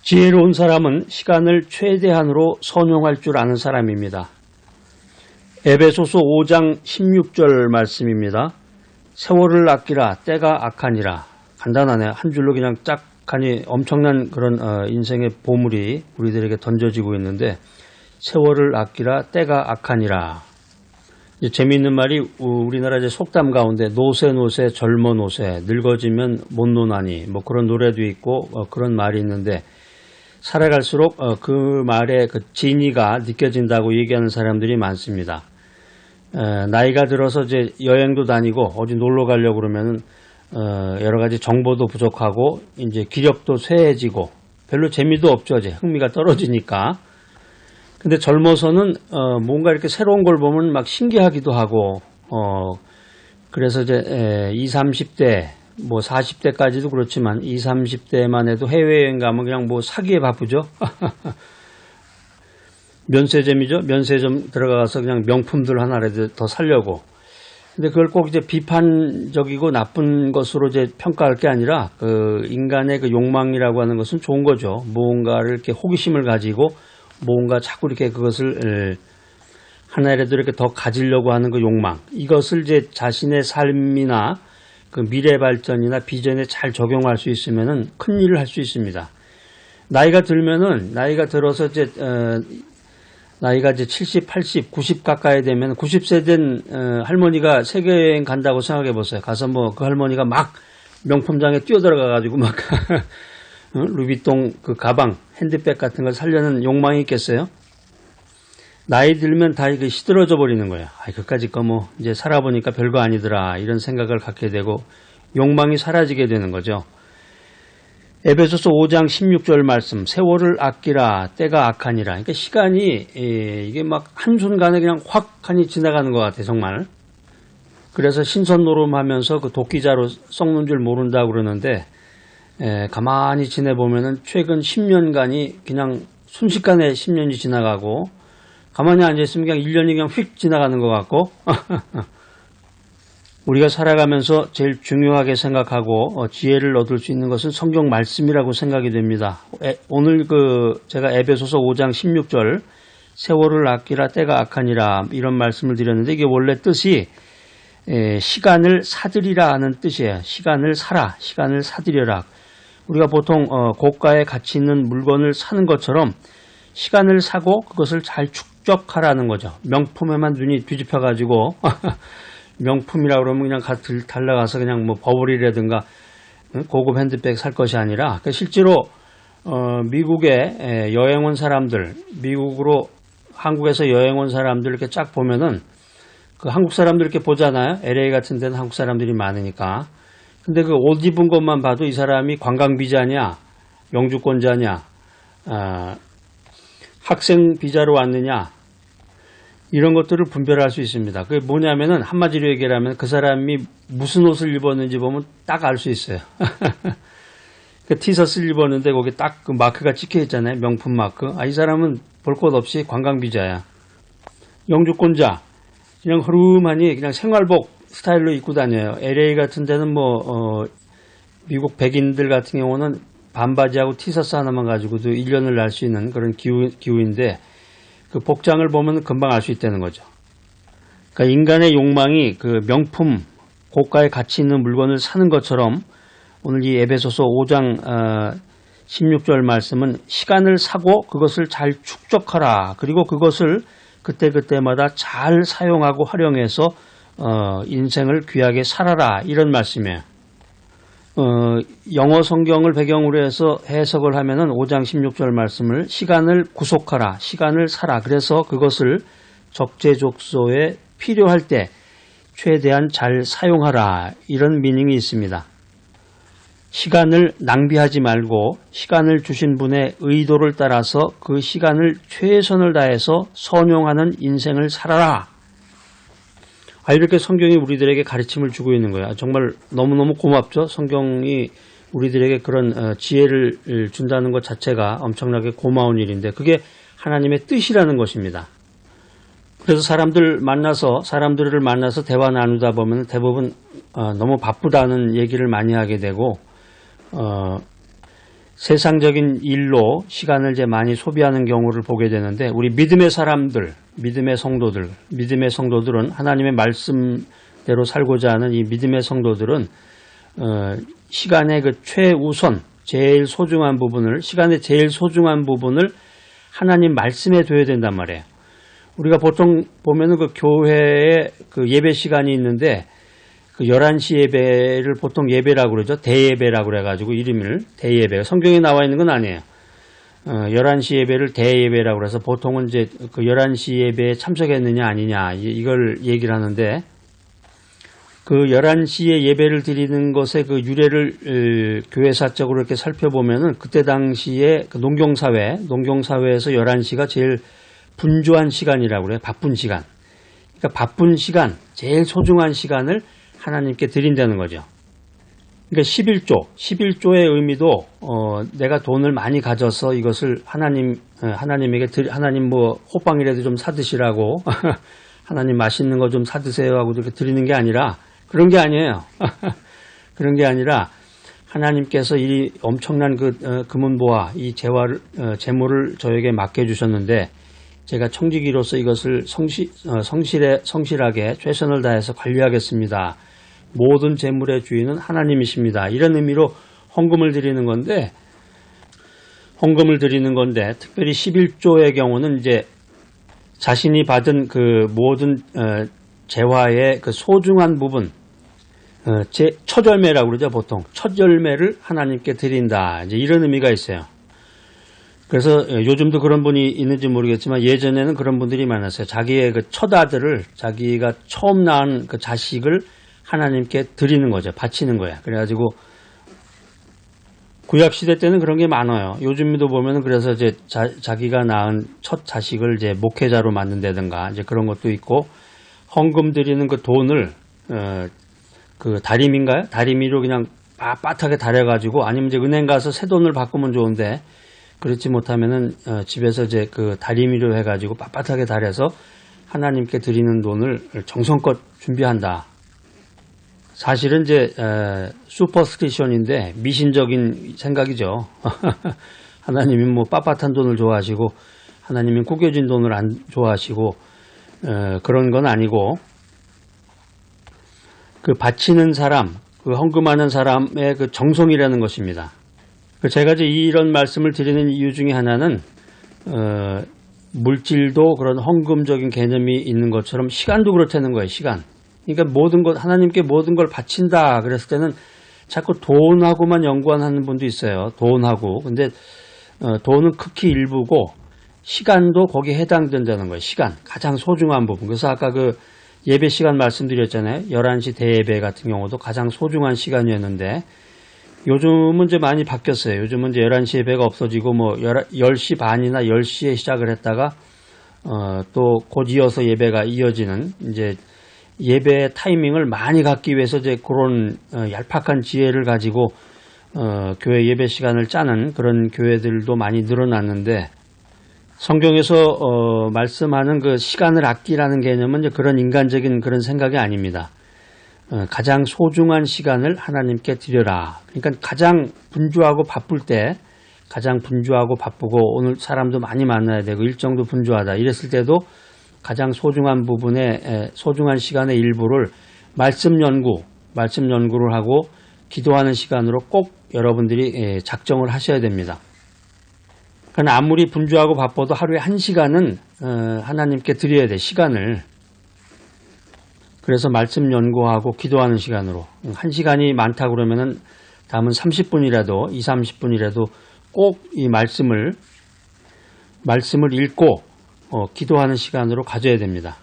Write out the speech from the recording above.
지혜로운 사람은 시간을 최대한으로 선용할 줄 아는 사람입니다. 에베소서 5장 16절 말씀입니다. 세월을 아끼라 때가 악하니라. 간단하네요. 한 줄로 그냥 쫙 하니 엄청난 그런 인생의 보물이 우리들에게 던져지고 있는데, 세월을 아끼라 때가 악하니라. 재미있는 말이 우리나라 이제 속담 가운데 노세 젊어 노세 늙어지면 못 노나니 뭐 그런 노래도 있고 그런 말이 있는데, 살아갈수록 그 말의 그 진위가 느껴진다고 얘기하는 사람들이 많습니다. 나이가 들어서 이제 여행도 다니고 어디 놀러 가려고 그러면은 여러 가지 정보도 부족하고 이제 기력도 쇠해지고 별로 재미도 없죠. 이제 흥미가 떨어지니까. 근데 젊어서는 뭔가 이렇게 새로운 걸 보면 막 신기하기도 하고 그래서 이제 20, 30대 뭐 40대까지도 그렇지만 20, 30대만 해도 해외여행 가면 그냥 뭐 사기에 바쁘죠. 면세점이죠. 면세점 들어가서 그냥 명품들 하나라도 더 사려고. 근데 그걸 꼭 이제 비판적이고 나쁜 것으로 이제 평가할 게 아니라 그 인간의 그 욕망이라고 하는 것은 좋은 거죠. 무언가를 이렇게 호기심을 가지고 뭔가 자꾸 이렇게 그것을 하나라도 이렇게 더 가지려고 하는 그 욕망. 이것을 이제 자신의 삶이나 그 미래 발전이나 비전에 잘 적용할 수 있으면은 큰 일을 할 수 있습니다. 나이가 들면은 나이가 들어서 이제 나이가 이제 70, 80, 90 가까이 되면 90세 된 할머니가 세계 여행 간다고 생각해 보세요. 가서 뭐 그 할머니가 막 명품장에 뛰어들어가 가지고 막 루비통 그 가방, 핸드백 같은 걸 사려는 욕망이 있겠어요? 나이 들면 다 이게 시들어져 버리는 거예요. 그까짓 거 뭐 이제 살아보니까 별거 아니더라 이런 생각을 갖게 되고 욕망이 사라지게 되는 거죠. 에베소서 5장 16절 말씀, 세월을 아끼라 때가 악하니라. 그러니까 시간이 이게 막 한순간에 그냥 확 하니 지나가는 것 같아요. 정말. 그래서 신선노름하면서 그 도끼자루 썩는 줄 모른다고 그러는데, 가만히 지내보면은 최근 10년간이 그냥 순식간에 10년이 지나가고, 가만히 앉아있으면 그냥 1년이 그냥 휙 지나가는 것 같고, 우리가 살아가면서 제일 중요하게 생각하고 지혜를 얻을 수 있는 것은 성경 말씀이라고 생각이 됩니다. 오늘 제가 에베소서 5장 16절 세월을 아끼라 때가 악하니라 이런 말씀을 드렸는데, 이게 원래 뜻이 시간을 사들이라 하는 뜻이에요. 시간을 사라, 시간을 사들여라. 우리가 보통 고가의 가치 있는 물건을 사는 것처럼 시간을 사고 그것을 잘 축적하라는 거죠. 명품에만 눈이 뒤집혀가지고 명품이라 그러면 그냥 달려가서 그냥 뭐 버블이라든가 고급 핸드백 살 것이 아니라, 실제로 미국에 여행 온 사람들, 미국으로 한국에서 여행 온 사람들 이렇게 쫙 보면은 그 한국 사람들 이렇게 보잖아요. LA 같은 데는 한국 사람들이 많으니까. 근데 그 옷 입은 것만 봐도 이 사람이 관광 비자냐, 영주권자냐, 학생 비자로 왔느냐, 이런 것들을 분별할 수 있습니다. 그게 뭐냐면은 한마디로 얘기하면 그 사람이 무슨 옷을 입었는지 보면 딱 알 수 있어요. 그 티셔츠를 입었는데 거기 딱 그 마크가 찍혀 있잖아요. 명품 마크. 이 사람은 볼 것 없이 관광 비자야. 영주권자. 그냥 허름하니 그냥 생활복 스타일로 입고 다녀요. LA 같은 데는 미국 백인들 같은 경우는 반바지하고 티셔츠 하나만 가지고도 1년을 날 수 있는 그런 기후인데, 그 복장을 보면 금방 알 수 있다는 거죠. 그러니까 인간의 욕망이 그 명품, 고가의 가치 있는 물건을 사는 것처럼 오늘 이 에베소서 5장 16절 말씀은 시간을 사고 그것을 잘 축적하라. 그리고 그것을 그때그때마다 잘 사용하고 활용해서 인생을 귀하게 살아라. 이런 말씀이에요. 영어 성경을 배경으로 해서 해석을 하면은 5장 16절 말씀을 시간을 구속하라, 시간을 사라. 그래서 그것을 적재적소에 필요할 때 최대한 잘 사용하라. 이런 미닝이 있습니다. 시간을 낭비하지 말고 시간을 주신 분의 의도를 따라서 그 시간을 최선을 다해서 선용하는 인생을 살아라. 이렇게 성경이 우리들에게 가르침을 주고 있는 거야. 정말 너무너무 고맙죠. 성경이 우리들에게 그런 지혜를 준다는 것 자체가 엄청나게 고마운 일인데, 그게 하나님의 뜻이라는 것입니다. 그래서 사람들을 만나서 대화 나누다 보면 대부분 너무 바쁘다는 얘기를 많이 하게 되고, 세상적인 일로 시간을 이제 많이 소비하는 경우를 보게 되는데, 우리 믿음의 사람들, 믿음의 성도들은 하나님의 말씀대로 살고자 하는 이 믿음의 성도들은 시간의 그 최우선, 제일 소중한 부분을, 시간의 제일 소중한 부분을 하나님 말씀에 둬야 된단 말이에요. 우리가 보통 보면은 그 교회에 그 예배 시간이 있는데, 그 11시 예배를 보통 예배라고 그러죠. 대예배라고 그래가지고 이름을 대예배. 성경에 나와 있는 건 아니에요. 11시 예배를 대예배라고 그래서 보통은 이제 그 11시 예배에 참석했느냐 아니냐 이걸 얘기를 하는데, 그 11시에 예배를 드리는 것의 그 유래를 교회사적으로 이렇게 살펴보면은 그때 당시에 그 농경사회에서 11시가 제일 분주한 시간이라고 그래요. 바쁜 시간. 그러니까 바쁜 시간, 제일 소중한 시간을 하나님께 드린다는 거죠. 그러니까 11조의 의미도 내가 돈을 많이 가져서 이것을 하나님에게 하나님 뭐 호빵이라도 좀 사드시라고 하나님 맛있는 거 좀 사드세요 하고 이렇게 드리는 게 아니라, 그런 게 아니에요. 그런 게 아니라 하나님께서 이 엄청난 그 금은보화, 이 재물을 저에게 맡겨주셨는데, 제가 청지기로서 이것을 성실하게 최선을 다해서 관리하겠습니다. 모든 재물의 주인은 하나님이십니다. 이런 의미로 헌금을 드리는 건데, 특별히 11조의 경우는 이제 자신이 받은 그 모든 재화의 그 소중한 부분, 첫 열매라고 그러죠. 보통 첫 열매를 하나님께 드린다, 이제 이런 의미가 있어요. 그래서 요즘도 그런 분이 있는지 모르겠지만, 예전에는 그런 분들이 많았어요. 자기의 그 첫 아들을, 자기가 처음 낳은 그 자식을 하나님께 드리는 거죠. 바치는 거야. 그래가지고 구약시대 때는 그런 게 많아요. 요즘도 보면은 그래서 이제 자기가 낳은 첫 자식을 이제 목회자로 만든다든가 이제 그런 것도 있고, 헌금 드리는 그 돈을 그 다리미인가요? 다리미로 그냥 빳빳하게 다려가지고, 아니면 이제 은행 가서 새 돈을 바꾸면 좋은데, 그렇지 못하면은 집에서 이제 그 다리미로 해가지고 빳빳하게 다려서 하나님께 드리는 돈을 정성껏 준비한다. 사실은 이제 슈퍼스티션인데 미신적인 생각이죠. 하나님이 뭐 빳빳한 돈을 좋아하시고, 하나님이 구겨진 돈을 안 좋아하시고 그런 건 아니고, 그 바치는 사람, 그 헌금하는 사람의 그 정성이라는 것입니다. 제가 이제 이런 말씀을 드리는 이유 중에 하나는 물질도 그런 헌금적인 개념이 있는 것처럼 시간도 그렇다는 거예요. 시간. 그러니까 모든 것, 하나님께 모든 걸 바친다 그랬을 때는 자꾸 돈하고만 연관하는 분도 있어요. 돈하고. 근데 돈은 극히 일부고 시간도 거기에 해당된다는 거예요. 시간. 가장 소중한 부분. 그래서 아까 그 예배 시간 말씀드렸잖아요. 11시 대예배 같은 경우도 가장 소중한 시간이었는데, 요즘은 이제 많이 바뀌었어요. 요즘은 이제 11시 예배가 없어지고 뭐 10시 반이나 10시에 시작을 했다가 또 곧 이어서 예배가 이어지는, 이제 예배 타이밍을 많이 갖기 위해서 이제 그런 얄팍한 지혜를 가지고 교회 예배 시간을 짜는 그런 교회들도 많이 늘어났는데, 성경에서 말씀하는 그 시간을 아끼라는 개념은 이제 그런 인간적인 그런 생각이 아닙니다. 가장 소중한 시간을 하나님께 드려라. 그러니까 가장 분주하고 바쁠 때, 가장 분주하고 바쁘고 오늘 사람도 많이 만나야 되고 일정도 분주하다 이랬을 때도 가장 소중한 부분에, 소중한 시간의 일부를 말씀 연구를 하고 기도하는 시간으로 꼭 여러분들이 작정을 하셔야 됩니다. 그러나 아무리 분주하고 바빠도 하루에 1시간은 하나님께 드려야 돼, 시간을. 그래서 말씀 연구하고 기도하는 시간으로 1시간이 많다 그러면은 다음은 30분이라도 30분이라도 꼭 이 말씀을 읽고 기도하는 시간으로 가져야 됩니다.